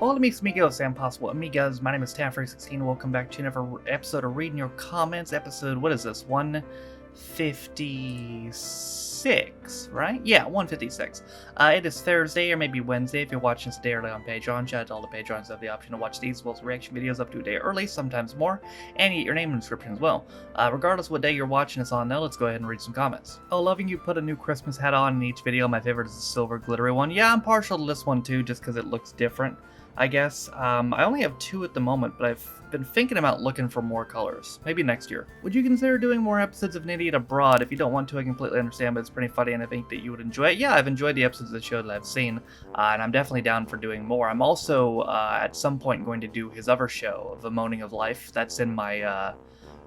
Hola mis amigos and possible amigas, my name is Taffrey16. Welcome back to another episode of Reading Your Comments. Episode, what is this, 156, right? Yeah, 156. It is Thursday or maybe Wednesday if you're watching this a day early on Patreon. Shout out to all the patrons who have the option to watch these as well as reaction videos up to a day early, sometimes more, and you get your name in the description as well. Regardless of what day you're watching this on now, let's go ahead and read some comments. Oh, loving you put a new Christmas hat on in each video. My favorite is the silver glittery one. Yeah, I'm partial to this one too, just because it looks different, I guess. I only have two at the moment, but I've been thinking about looking for more colors. Maybe next year. Would you consider doing more episodes of An Idiot Abroad? If you don't want to, I completely understand, but it's pretty funny and I think that you would enjoy it. Yeah, I've enjoyed the episodes of the show that I've seen, and I'm definitely down for doing more. I'm also, at some point, going to do his other show, The Moaning of Life. That's in my,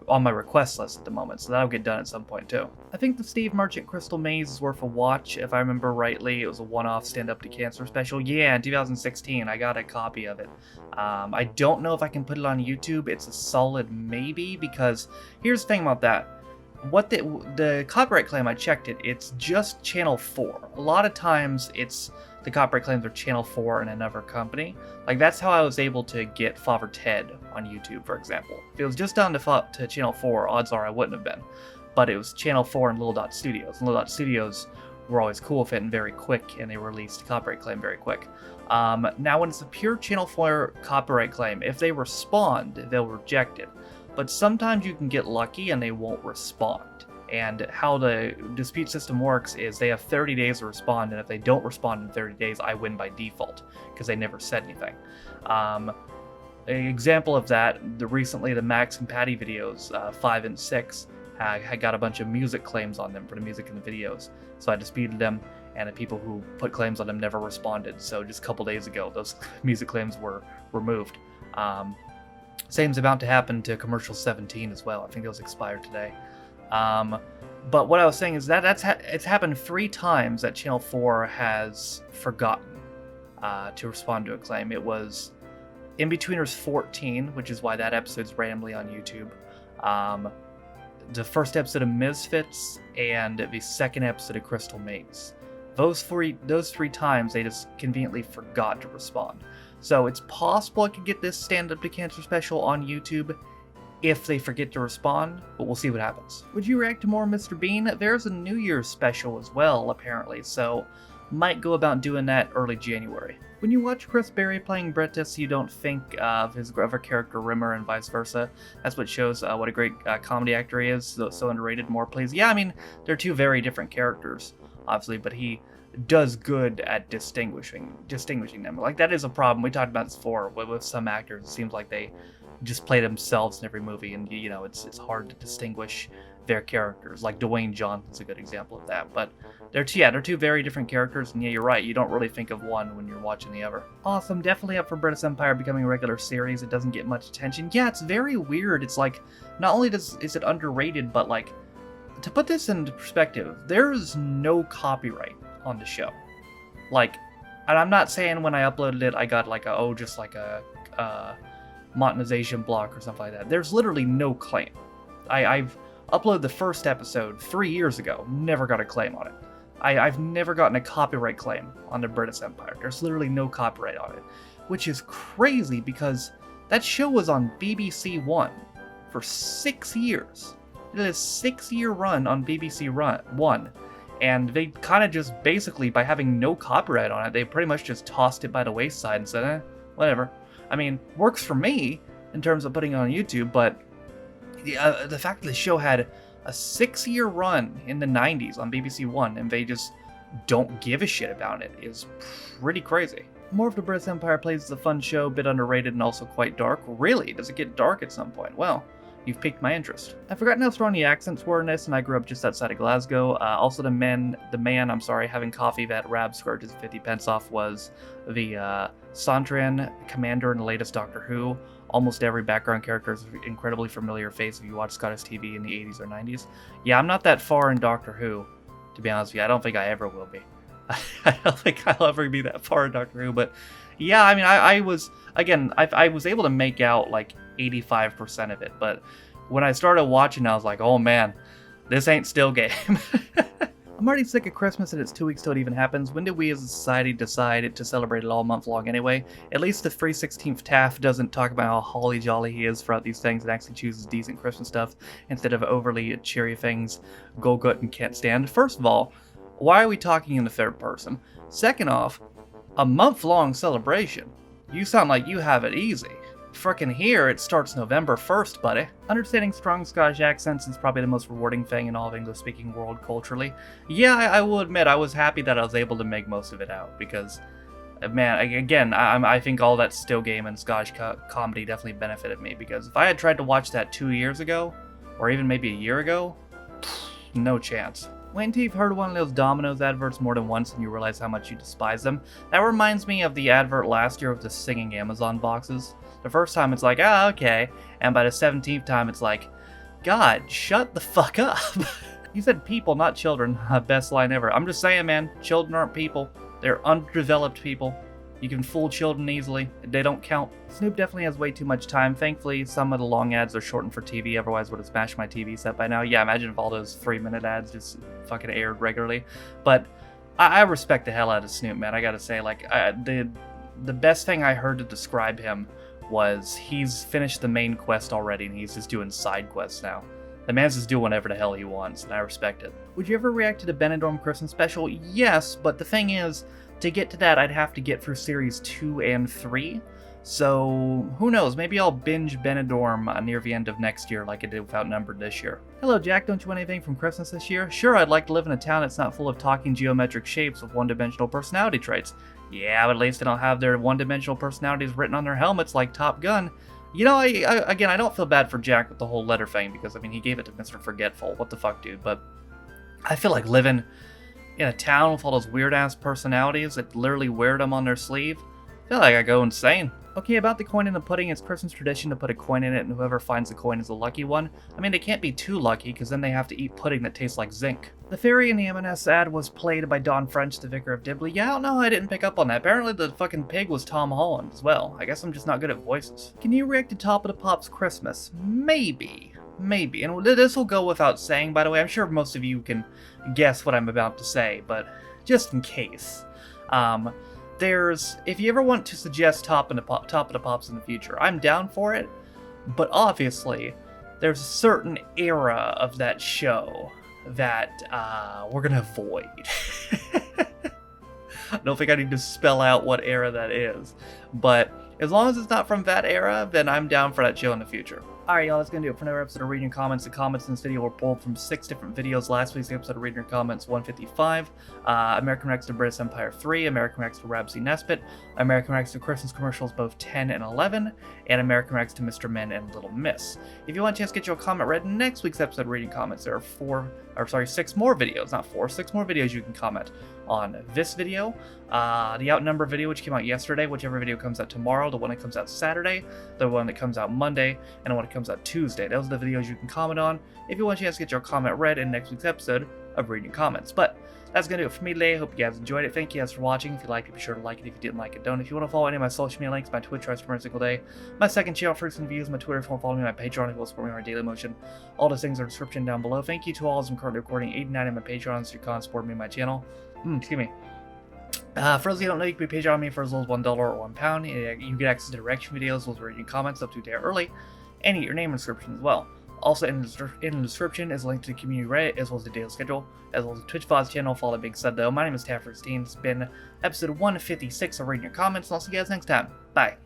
on my request list at the moment, so that'll get done at some point too. I think the Steve Merchant Crystal Maze is worth a watch. If I remember rightly, it was a one-off Stand Up to Cancer special. Yeah, in 2016, I got a copy of it. I don't know if I can put it on YouTube. It's a solid maybe, because here's the thing about that. What the copyright claim, I checked it, it's just Channel 4. A lot of times it's the copyright claims are Channel 4 and another company. Like, that's how I was able to get Father Ted on YouTube, for example. If it was just down to Channel 4, odds are I wouldn't have been. But it was Channel 4 and Little Dot Studios. And Little Dot Studios were always cool with it and very quick, and they released a copyright claim very quick. Now, when it's a pure Channel 4 copyright claim, if they respond, they'll reject it. But sometimes you can get lucky and they won't respond. And how the dispute system works is they have 30 days to respond, and if they don't respond in 30 days, I win by default, because they never said anything. An example of that, recently the Max and Patty videos, 5 and 6, had got a bunch of music claims on them for the music in the videos. So I disputed them, and the people who put claims on them never responded. So just a couple days ago, those music claims were removed. Same's about to happen to Commercial 17 as well. I think those expired today. But what I was saying is that it's happened 3 times that Channel 4 has forgotten to respond to a claim. It was In-Betweeners 14, which is why that episode's randomly on YouTube. The first episode of Misfits, and the second episode of Crystal Maze. Those three times they just conveniently forgot to respond. So it's possible I could get this Stand Up to Cancer special on YouTube if they forget to respond, but we'll see what happens. Would you react to more Mr. Bean? There's a New Year's special as well, apparently, so might go about doing that early January. When you watch Chris Berry playing Brettis, you don't think of his other character Rimmer and vice versa. That's what shows what a great comedy actor he is, so underrated. More please. Yeah, I mean, they're two very different characters, obviously, but he does good at distinguishing them. Like, that is a problem. We talked about this before with some actors. It seems like they just play themselves in every movie, and you know, it's hard to distinguish their characters. Like Dwayne Johnson's a good example of that. But they're two very different characters, and yeah, you're right, you don't really think of one when you're watching the other. Awesome, definitely up for British Empire becoming a regular series. It doesn't get much attention. Yeah, it's very weird. It's like, not only is it underrated, but like, to put this into perspective, there's no copyright on the show. Like, and I'm not saying when I uploaded it I got like a monetization block or something like that. There's literally no claim. I've uploaded the first episode 3 years ago, never got a claim on it. I've never gotten a copyright claim on the British Empire. There's literally no copyright on it, which is crazy because that show was on BBC One for 6 years. It had a 6-year run on BBC One. And they kind of just basically, by having no copyright on it, they pretty much just tossed it by the wayside and said, whatever. I mean, works for me in terms of putting it on YouTube, but the fact that the show had a 6-year run in the 90s on BBC One and they just don't give a shit about it is pretty crazy. More of the British Empire Plays is a fun show, a bit underrated and also quite dark. Really? Does it get dark at some point? Well, you've piqued my interest. I've forgotten how strong the accents were in this, and I grew up just outside of Glasgow. Also, the man, having coffee that Rab scourges 50 pence off was the Santran commander in the latest Doctor Who. Almost every background character is an incredibly familiar face if you watch Scottish TV in the 80s or 90s. Yeah, I'm not that far in Doctor Who, to be honest with you. I don't think I ever will be. I don't think I'll ever be that far in Doctor Who, but yeah, I mean, I was able to make out like 85% of it, but when I started watching, I was like, oh man, this ain't still game. I'm already sick of Christmas and it's 2 weeks till it even happens. When did we as a society decide to celebrate it all month long anyway? At least the free 16th Taft doesn't talk about how holly jolly he is throughout these things and actually chooses decent Christmas stuff instead of overly cheery things Golgut and can't stand. First of all, why are we talking in the third person? Second off, a month-long celebration. You sound like you have it easy. Frickin' here, it starts November 1st, buddy. Understanding strong Scottish accents is probably the most rewarding thing in all of English-speaking world culturally. Yeah, I will admit, I was happy that I was able to make most of it out, because, man, again, I think all that still game and Scottish comedy definitely benefited me, because if I had tried to watch that 2 years ago, or even maybe a year ago, no chance. Wait until you've heard one of those Domino's adverts more than once and you realize how much you despise them. That reminds me of the advert last year of the singing Amazon boxes. The first time it's like, ah, okay, and by the 17th time it's like, God, shut the fuck up. You said people, not children. Best line ever. I'm just saying, man, children aren't people. They're undeveloped people. You can fool children easily. They don't count. Snoop definitely has way too much time. Thankfully, some of the long ads are shortened for TV, otherwise would have smashed my TV set by now. Yeah, imagine if all those 3-minute ads just fucking aired regularly. But I respect the hell out of Snoop, man. I gotta say, like, the best thing I heard to describe him was he's finished the main quest already and he's just doing side quests now. The man's just doing whatever the hell he wants, and I respect it. Would you ever react to the Benidorm Christmas special? Yes, but the thing is, to get to that, I'd have to get through series 2 and 3. So, who knows, maybe I'll binge Benidorm near the end of next year like I did with Outnumbered this year. Hello Jack, don't you want anything from Christmas this year? Sure, I'd like to live in a town that's not full of talking geometric shapes with one-dimensional personality traits. Yeah, but at least they don't have their one-dimensional personalities written on their helmets like Top Gun. You know, I don't feel bad for Jack with the whole letter thing because, I mean, he gave it to Mr. Forgetful. What the fuck, dude? But I feel like living in a town with all those weird-ass personalities that literally wear them on their sleeve, I feel like I go insane. Okay, about the coin in the pudding, it's Christmas tradition to put a coin in it and whoever finds the coin is the lucky one. I mean, they can't be too lucky because then they have to eat pudding that tastes like zinc. The fairy in the M&S ad was played by Don French, the Vicar of Dibley. Yeah, I don't know, I didn't pick up on that. Apparently the fucking pig was Tom Holland as well. I guess I'm just not good at voices. Can you react to Top of the Pops Christmas? Maybe. Maybe. And this will go without saying, by the way. I'm sure most of you can guess what I'm about to say, but just in case. If you ever want to suggest Top of the Pops in the future, I'm down for it, but obviously, there's a certain era of that show that we're gonna avoid. I don't think I need to spell out what era that is, but as long as it's not from that era, then I'm down for that show in the future. Alright, y'all, that's gonna do it for another episode of Reading Your Comments. The comments in this video were pulled from 6 different videos. Last week's episode of Reading Your Comments 155, American Rex to British Empire 3, American Rex to Rabsy Nesbitt, American Rex to Christmas commercials both 10 and 11, and American Rex to Mr. Men and Little Miss. If you want a chance to get your comment read in next week's episode of Reading Comments, there are 6 more videos, not 4, 6 more videos you can comment on this video, the Outnumber video, which came out yesterday, whichever video comes out tomorrow, the one that comes out Saturday, the one that comes out Monday, and the one that comes out Tuesday. Those are the videos you can comment on if you want a chance to get your comment read in next week's episode of Reading Comments. But that's going to do it for me today. I hope you guys enjoyed it. Thank you guys for watching. If you liked it, be sure to like it. If you didn't like it, don't. If you want to follow any of my social media links, my Twitch, I stream every single day. My second channel, Freaks and Views, my Twitter, if you want to follow me, my Patreon, if you want to support me on my daily motion. All those things are in the description down below. Thank you to all as I'm currently recording 89 on my Patreon, so you can support me on my channel. Excuse me. For those of you who don't know, you can be Patreon on me for as little as $1 or £1. You get access to direction videos, those Reading Comments up to a day early, and you get your name in the description as well. Also in the description is a link to the community Reddit, as well as the daily schedule, as well as the Twitch VODs channel. For all that being said though, my name is Taft16. It's been episode 156 of Reading Your Comments, and I'll see you guys next time. Bye.